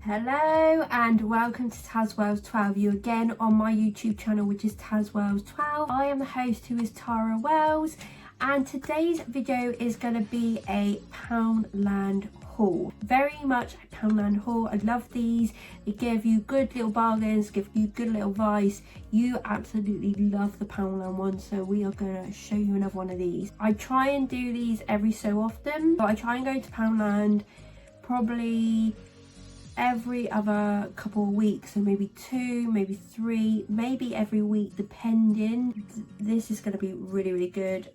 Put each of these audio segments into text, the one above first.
Hello and welcome to tazwells12. You again on my YouTube channel, which is tazwells12. I am the host, who is Tara Wells, and today's video is going to be a Poundland haul. Very much a Poundland haul. I love these. They give you good little bargains, give you good little advice. You absolutely love the Poundland one, so we are going to show you another one of these. I try and do these every so often, but I try and go to Poundland probably every other couple of weeks, so maybe 2, maybe 3, maybe every week, depending. This is going to be really good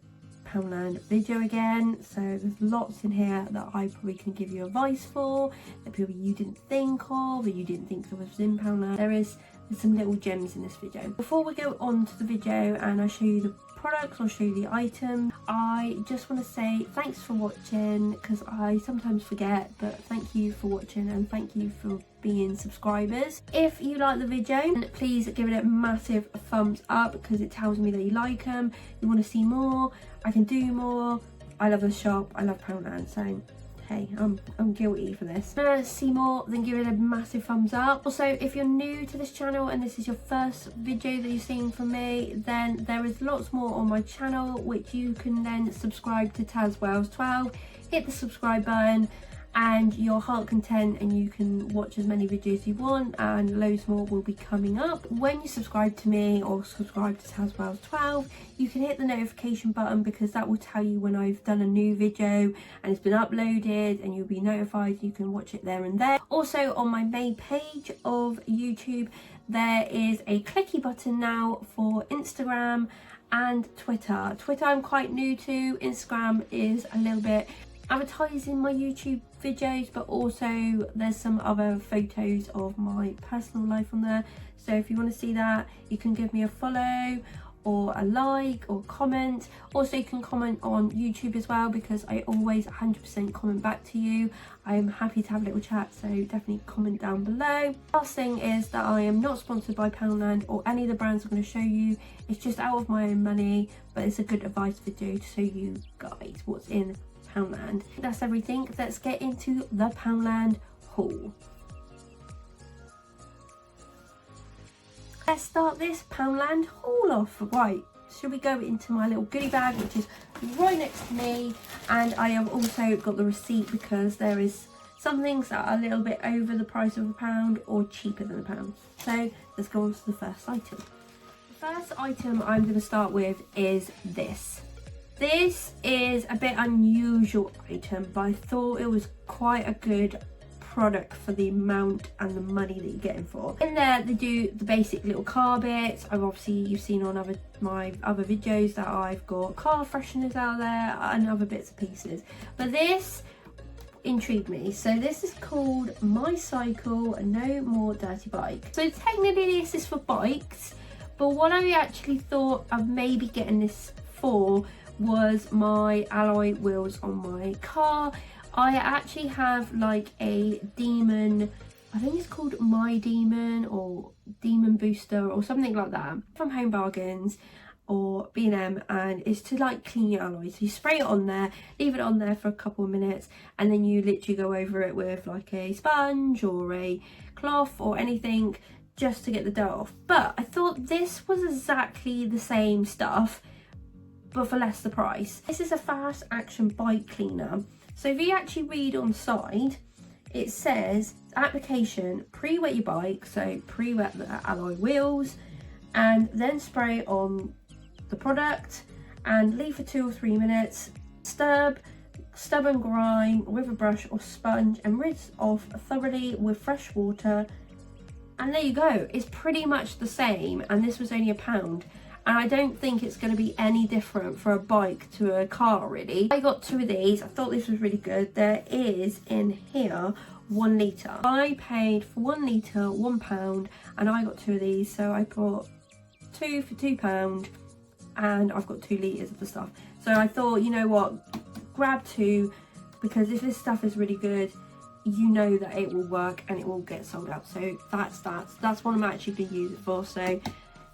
Poundland video again, so there's lots in here that I probably can give you advice for, that people you didn't think of, or you didn't think there was in Poundland. There's some little gems in this video. Before we go on to the video and I show you the products, I'll show you the item, I just want to say thanks for watching, because I sometimes forget, but thank you for watching and thank you for being subscribers. If you like the video, please give it a massive thumbs up, because it tells me that you like them, you want to see more, I can do more. I love the shop, I love Poundland, so hey, I'm guilty for this. If you want to see more, then give it a massive thumbs up. Also, if you're new to this channel and this is your first video that you're seeing from me, then there is lots more on my channel, which you can then subscribe to tazwells12, hit the subscribe button, and your heart content, and you can watch as many videos you want, and loads more will be coming up. When you subscribe to me or subscribe to tazwells12, you can hit the notification button, because that will tell you when I've done a new video and it's been uploaded, and you'll be notified. You can watch it there and there. Also, on my main page of YouTube, there is a clicky button now for Instagram and Twitter. Twitter I'm quite new to. Instagram is a little bit advertising my YouTube videos, but also there's some other photos of my personal life on there, so if you want to see that, you can give me a follow or a like or comment. Also, you can comment on YouTube as well, because I always 100% comment back to you. I am happy to have a little chat, so definitely comment down below. Last thing is that I am not sponsored by Poundland or any of the brands I'm going to show you. It's just out of my own money, but it's a good advice video to show you guys what's in Poundland. That's everything. Let's get into the Poundland haul. Let's start this Poundland haul off. Right, should we go into my little goodie bag, which is right next to me, and I have also got the receipt, because there is some things that are a little bit over the price of £1 or cheaper than £1. So let's go on to the first item. The first item I'm going to start with is this. This is a bit unusual item, but I thought it was quite a good product for the amount and the money that you're getting for. In there they do the basic little car bits. You've seen on my other videos that I've got car fresheners out there and other bits and pieces, but this intrigued me. So this is called My Cycle No More Dirty Bike. So technically this is for bikes, but what I actually thought of maybe getting this for was my alloy wheels on my car. I actually have like a Demon, I think it's called My Demon or Demon Booster or something like that, from Home Bargains or B&M, and it's to like clean your alloys. So you spray it on there, leave it on there for a couple of minutes, and then you literally go over it with like a sponge or a cloth or anything just to get the dirt off. But I thought this was exactly the same stuff, but for less the price. This is a fast action bike cleaner. So if you actually read on the side, it says application: pre-wet your bike, so pre-wet the alloy wheels, and then spray on the product and leave for 2 or 3 minutes. Stub and grime with a brush or sponge and rinse off thoroughly with fresh water. And there you go. It's pretty much the same, and this was only £1. And I don't think it's going to be any different for a bike to a car, really. I got 2 of these. I thought this was really good. There is in here 1 litre. I paid for 1 litre £1, and I got 2 of these. So I got 2 for £2, and I've got 2 litres of the stuff. So I thought, you know what, grab 2, because if this stuff is really good, you know that it will work and it will get sold out. So that's what I'm actually going to use it for. So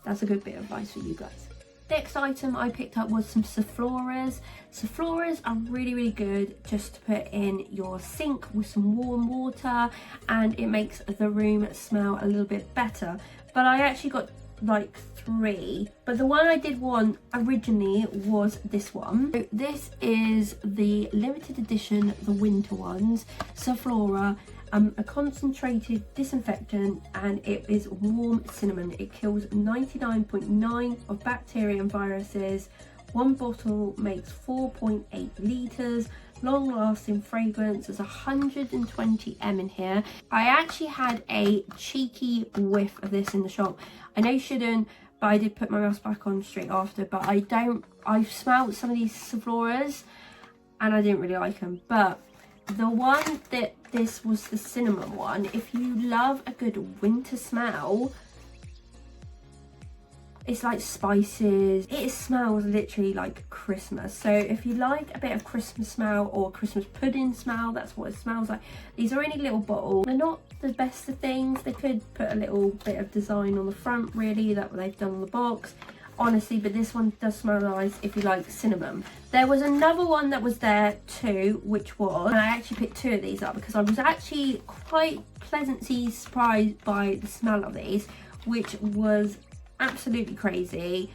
that's a good bit of advice for you guys. Next item I picked up was some ZOFLORAs. ZOFLORAs are really good just to put in your sink with some warm water, and it makes the room smell a little bit better. But I actually got like 3, but the one I did want originally was this one. So this is the limited edition, the winter ones, ZOFLORA, a concentrated disinfectant, and it is warm cinnamon. It kills 99.9% of bacteria and viruses. One bottle makes 4.8 litres. Long lasting fragrance. There's 120 ml in here. I actually had a cheeky whiff of this in the shop. I know you shouldn't, but I did put my mask back on straight after. But I've smelled some of these ZOFLORAs and I didn't really like them. But the one that this was the cinnamon one, if you love a good winter smell, it's like spices. It smells literally like Christmas. So if you like a bit of Christmas smell or Christmas pudding smell, that's what it smells like. These are only little bottles. They're not the best of things. They could put a little bit of design on the front, really, that what they've done on the box. Honestly, but this one does smell nice if you like cinnamon. There was another one that was there too, which was, and I actually picked 2 of these up because I was actually quite pleasantly surprised by the smell of these, which was absolutely crazy.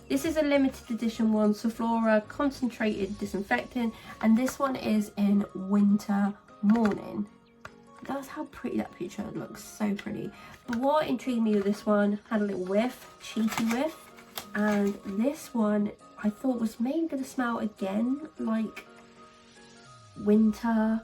This is a limited edition one, ZOFLORA concentrated disinfectant, and this one is in winter morning. That's how pretty that picture looks, so pretty. But what intrigued me with this one, had a little whiff, cheeky whiff, and this one I thought was maybe going to smell again like winter,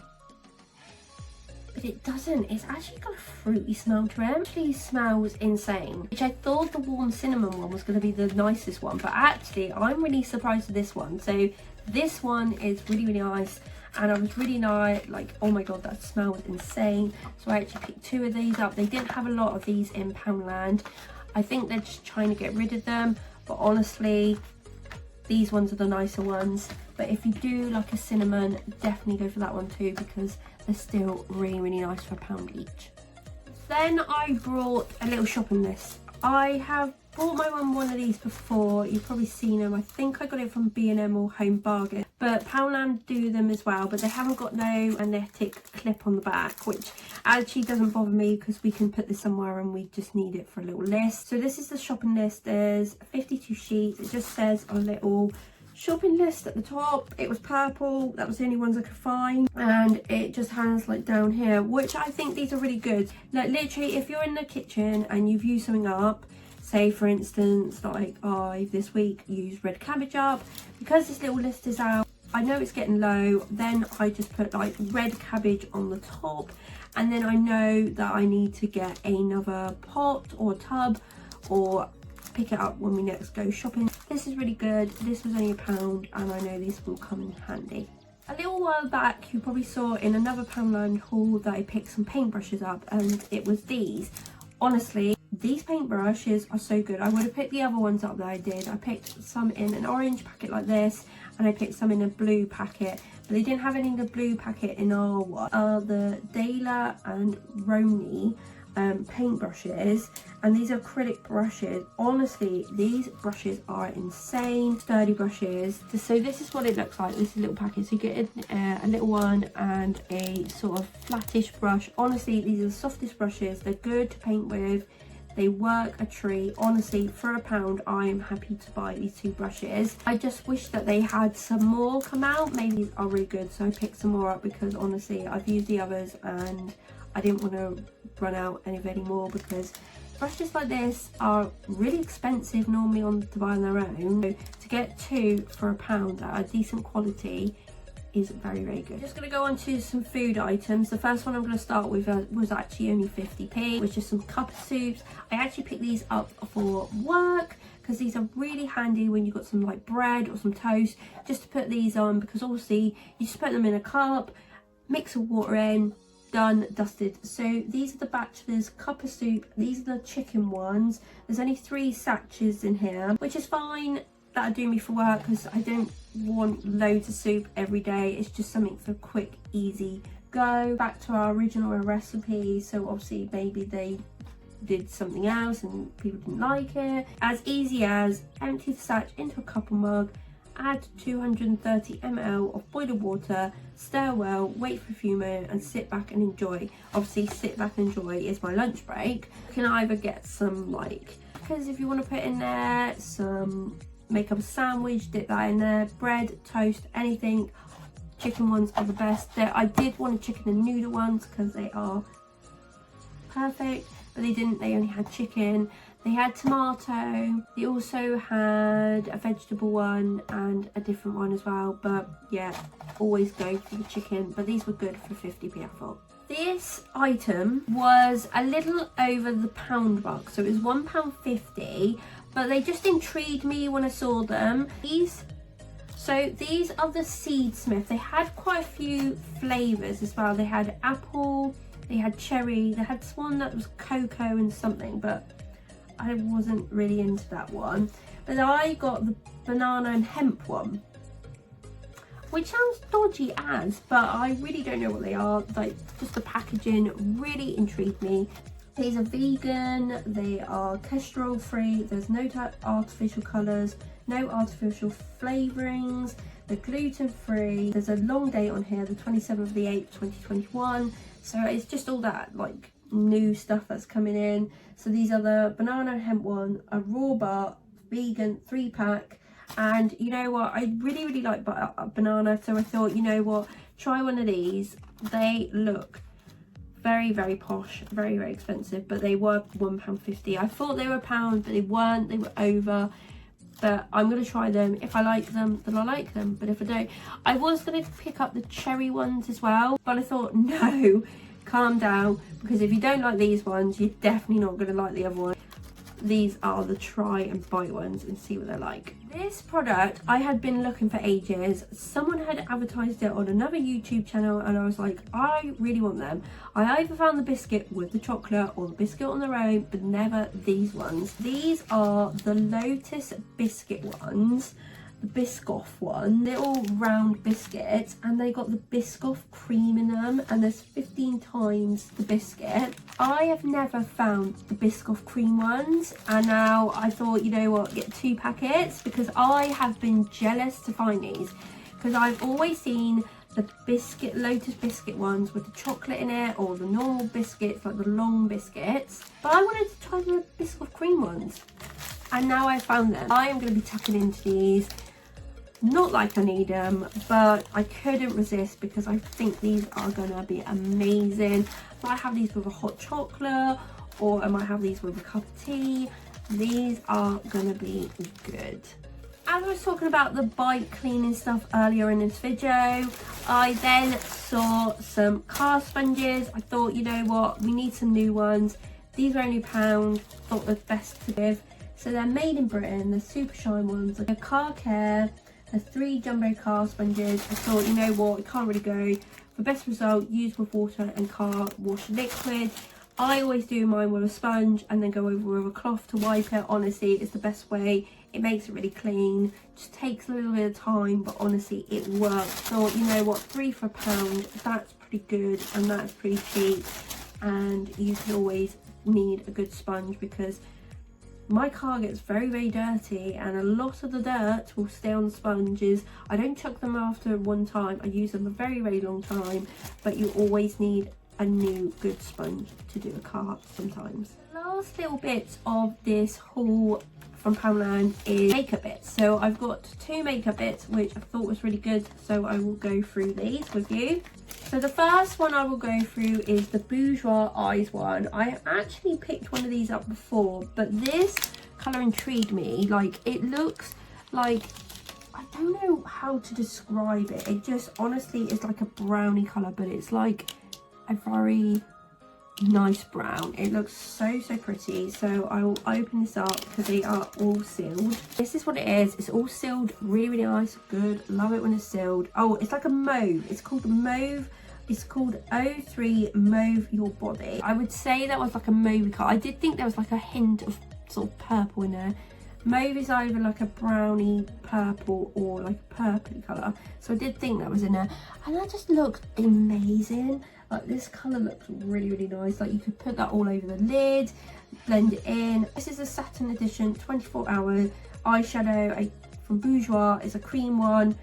but it doesn't. It's actually got a fruity smell to it. It actually smells insane, which I thought the warm cinnamon one was going to be the nicest one, but actually I'm really surprised with this one. So this one is really nice, and I was really like, oh my god, that smells insane. So I actually picked 2 of these up. They didn't have a lot of these in Poundland. I think they're just trying to get rid of them, but honestly these ones are the nicer ones. But if you do like a cinnamon, definitely go for that one too, because they're still really nice for £1 each. Then I brought a little shopping list. I have bought my mum one of these before. You've probably seen them. I think I got it from B&M or Home Bargain, but Poundland do them as well, but they haven't got no magnetic clip on the back, which actually doesn't bother me because we can put this somewhere and we just need it for a little list. So this is the shopping list. There's 52 sheets. It just says a little shopping list at the top. It was purple, that was the only ones I could find, and it just has like down here, which I think these are really good. Like literally, if you're in the kitchen and you've used something up, say for instance like I this week used red cabbage up, because this little list is out, I know it's getting low, then I just put like red cabbage on the top, and then I know that I need to get another pot or tub or pick it up when we next go shopping. This is really good. This was only £1 and I know these will come in handy. A little while back you probably saw in another Poundland haul that I picked some paintbrushes up, and it was these. Honestly, these paintbrushes are so good. I would have picked the other ones up that I did. I picked some in an orange packet like this, and I picked some in a blue packet, but they didn't have any in the blue packet in our one. The Dela and Romney paintbrushes, and these are acrylic brushes. Honestly, these brushes are insane, sturdy brushes. So this is what it looks like. This is a little packet, so you get a little one and a sort of flattish brush. Honestly, these are the softest brushes. They're good to paint with. They work a treat. Honestly, for £1 I am happy to buy these 2 brushes. I just wish that they had some more come out. Maybe these are really good, so I picked some more up because honestly I've used the others and I didn't want to run out of any more, because brushes like this are really expensive normally to buy on their own. So to get 2 for £1 at a decent quality is very good. Just going to go on to some food items. The first one I'm going to start with was actually only 50p, which is some CUPASOUPs. I actually picked these up for work because these are really handy when you've got some like bread or some toast, just to put these on, because obviously you just put them in a cup, mix some water in, done, dusted. So these are the bachelor's CUPASOUP. These are the chicken ones. There's only 3 sachets in here, which is fine. That'll do me for work because I don't want loads of soup every day. It's just something for quick, easy go. Back to our original recipe. So obviously maybe they did something else and people didn't like it. As easy as empty the satch into a couple mug, add 230 ml of boiling water, stir well, wait for a few minutes and sit back and enjoy. Obviously sit back and enjoy is my lunch break. You can either get some like, because if you want to put in there some, make up a sandwich, dip that in there, bread, toast, anything. Chicken ones are the best. I did want a chicken and noodle ones because they are perfect, but they didn't, they only had chicken. They had tomato, they also had a vegetable one and a different one as well, but yeah, always go for the chicken, but these were good for 50p I thought. This item was a little over the pound mark, so it was £1.50, but they just intrigued me when I saw them. These are the SEEDSMITH. They had quite a few flavours as well. They had apple, they had cherry, they had one that was cocoa and something, but I wasn't really into that one. But I got the banana and hemp one, which sounds dodgy as, but I really don't know what they are. Like, just the packaging really intrigued me. These are vegan, they are cholesterol free, there's no artificial colours, no artificial flavourings, they're gluten free. There's a long date on here, the 27th of the 8th 2021, so it's just all that like new stuff that's coming in. So these are the banana and hemp one, a raw bar, vegan 3-pack, and you know what, I really like banana, so I thought, you know what, try one of these. They look very posh, very expensive, but they were £1.50. I thought they were £1, but they weren't, they were over. But I'm going to try them. If I like them, then I like them, but if I don't, I was going to pick up the cherry ones as well, but I thought, no, calm down, because if you don't like these ones, you're definitely not going to like the other one. These are the try and buy ones and see what they're like. This product I had been looking for ages. Someone had advertised it on another YouTube channel and I was like, I really want them. I either found the biscuit with the chocolate or the biscuit on their own, but never these ones. These are the LOTUS biscuit ones, the BISCOFF one, little round biscuits, and they got the BISCOFF cream in them, and there's 15 times the biscuit. I have never found the BISCOFF cream ones, and now I thought, you know what, get 2 packets, because I have been jealous to find these, because I've always seen the LOTUS biscuit ones with the chocolate in it, or the normal biscuits, like the long biscuits, but I wanted to try the BISCOFF cream ones, and now I found them. I am going to be tucking into these. Not like I need them, but I couldn't resist because I think these are gonna be amazing. I might have these with a hot chocolate, or I might have these with a cup of tea. These are gonna be good. As I was talking about the bike cleaning stuff earlier in this video, I then saw some car sponges. I thought, you know what, we need some new ones. These were only £1, thought they're best to give. So they're made in Britain, they're super shine ones, like a car care. There's 3 jumbo car sponges. I thought, you know what, it can't really go. For best result, use with water and car wash liquid. I always do mine with a sponge and then go over with a cloth to wipe it. Honestly, it's the best way. It makes it really clean. Just takes a little bit of time, but honestly, it works. Thought, you know what, 3 for £1, that's pretty good and that's pretty cheap. And you can always need a good sponge because my car gets very dirty and a lot of the dirt will stay on the sponges. I don't chuck them after one time. I use them a very long time, but you always need a new good sponge to do a car sometimes. The last little bits of this haul from Poundland is makeup bits. So I've got 2 makeup bits which I thought was really good, so I will go through these with you. So the first one I will go through is the Bourjois Eyes one. I actually picked one of these up before, but this colour intrigued me. Like, it looks like, I don't know how to describe it. It just honestly is like a brownie colour, but it's like a very nice brown. It looks so pretty. So I will open this up because they are all sealed. This is what it is. It's all sealed, really nice, good. Love it when it's sealed. Oh, it's like a mauve. It's called mauve. It's called 03 Mauve Your Body. I would say that was like a mauve colour. I did think there was like a hint of sort of purple in there. Mauve is either like a browny purple or like a purpley colour, so I did think that was in there, and that just looks amazing. Like, this colour looks really nice. Like, you could put that all over the lid. blend it in. This is a Satin Edition 24-hour eyeshadow from Bourjois. It's a cream one.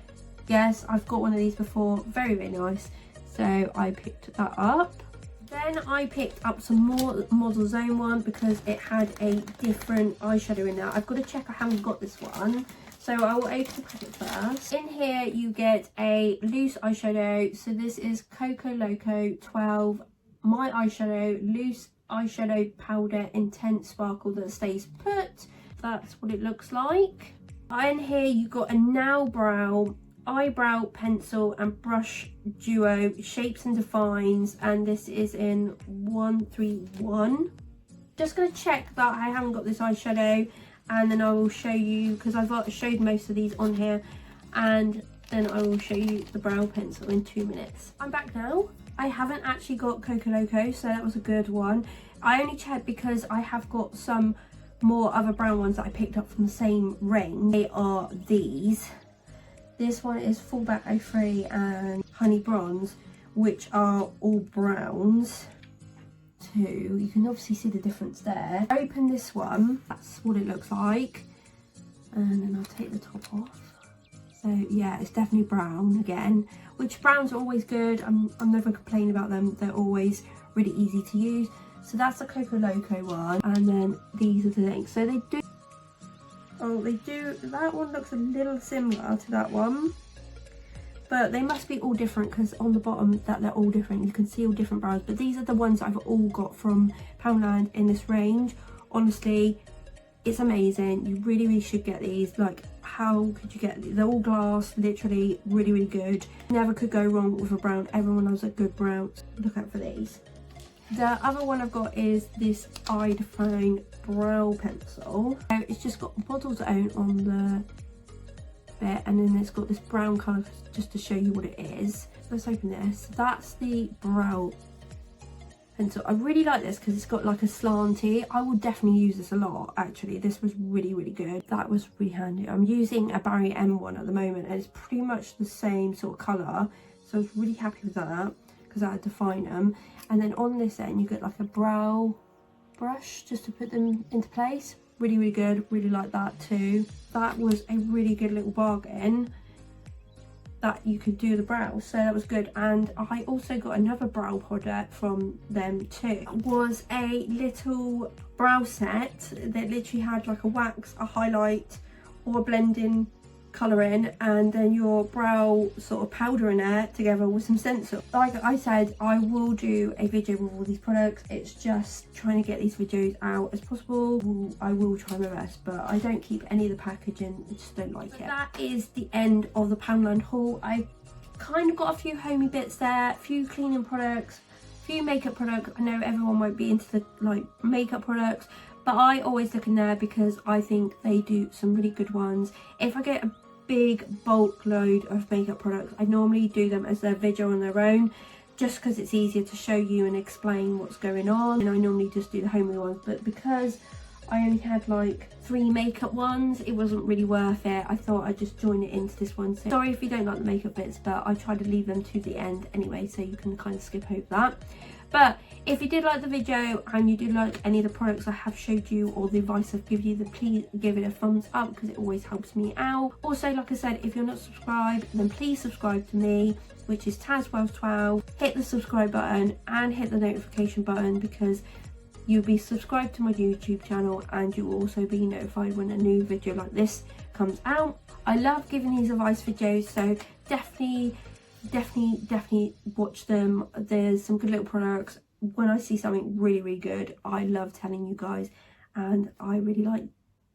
Yes, I've got one of these before. Very, very nice. So I picked that up. Then I picked up some more MODELSOWN one because it had a different eyeshadow in there. I've got to check I haven't got this one. So I will open the packet first. In here you get a loose eyeshadow. So this is CUPASOUP My Eyeshadow Loose Eyeshadow Powder Intense Sparkle that stays put. That's what it looks like. In here you got a Now Brow eyebrow pencil and brush duo shapes and defines, and this is in 131. Just going to check that I haven't got this eyeshadow, and then I will show you, because I've showed most of these on here, and then I will show you the brow pencil in 2 minutes. I'm back now. I haven't actually got Coco Loco, so that was a good one. I only checked because I have got some more other brown ones that I picked up from the same range. They are these. This one is Fullback 03 and Honey Bronze, which are all browns too. You can obviously see the difference there. Open this one, that's what it looks like. And then I'll take the top off. So yeah, it's definitely brown again, which browns are always good. I'm never complaining about them. They're always really easy to use. So that's the Coco Loco one. And then these are the things. So they do, that one looks a little similar to that one, but they must be all different because on the bottom that they're all different. You can see all different brows, but these are the ones I've all got from Poundland in this range. Honestly, it's amazing. You really, really should get these. Like, how could you get these? They're all glass, literally really, really good. Never could go wrong with a brown. Everyone loves a good brown. Look out for these. The other one I've got is this Eye Define Brow Pencil. So it's just got MODELSOWN on the bit, and then it's got this brown colour just to show you what it is. Let's open this. That's the brow pencil. I really like this because it's got like a slanty. I would definitely use this a lot actually. This was really, really good. That was really handy. I'm using a Barry M one at the moment, and it's pretty much the same sort of colour. So I was really happy with that, because I had to define them. And then on this end you get like a brow brush just to put them into place. Really, really good. Really like that too. That was a really good little bargain that you could do the brows, so that was good. And I also got another brow product from them too. It was a little brow set that literally had like a wax, a highlight, or a blending colour in, and then your brow sort of powder in there together with some stencil. Like I said, I will do a video with all these products. It's just trying to get these videos out as possible. I will try my best, but I don't keep any of the packaging. I just don't like it. That is the end of the Poundland haul. I kind of got a few homey bits there, a few cleaning products, a few makeup products. I know everyone won't be into the like makeup products, but I always look in there because I think they do some really good ones. If I get a big bulk load of makeup products, I normally do them as their video on their own, just because it's easier to show you and explain what's going on. And I normally just do the homely ones, but because I only had like 3 makeup ones, it wasn't really worth it. I thought I'd just join it into this one. So sorry if you don't like the makeup bits, but I try to leave them to the end anyway, so you can kind of skip over that. But if you did like the video and you did like any of the products I have showed you or the advice I've given you, then please give it a thumbs up because it always helps me out. Also, like I said, if you're not subscribed, then please subscribe to me, which is tazwells12. Hit the subscribe button and hit the notification button, because you'll be subscribed to my YouTube channel and you'll also be notified when a new video like this comes out. I love giving these advice videos, so definitely watch them. There's some good little products. When I see something really, really good, I love telling you guys, and I really like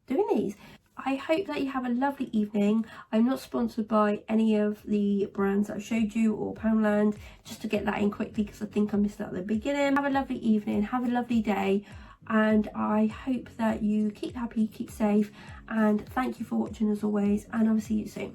doing these. I hope that you have a lovely evening. I'm not sponsored by any of the brands that I showed you or Poundland, just to get that in quickly because I think I missed it at the beginning. Have a lovely evening, have a lovely day, and I hope that you keep happy, keep safe, and thank you for watching as always, and I will see you soon.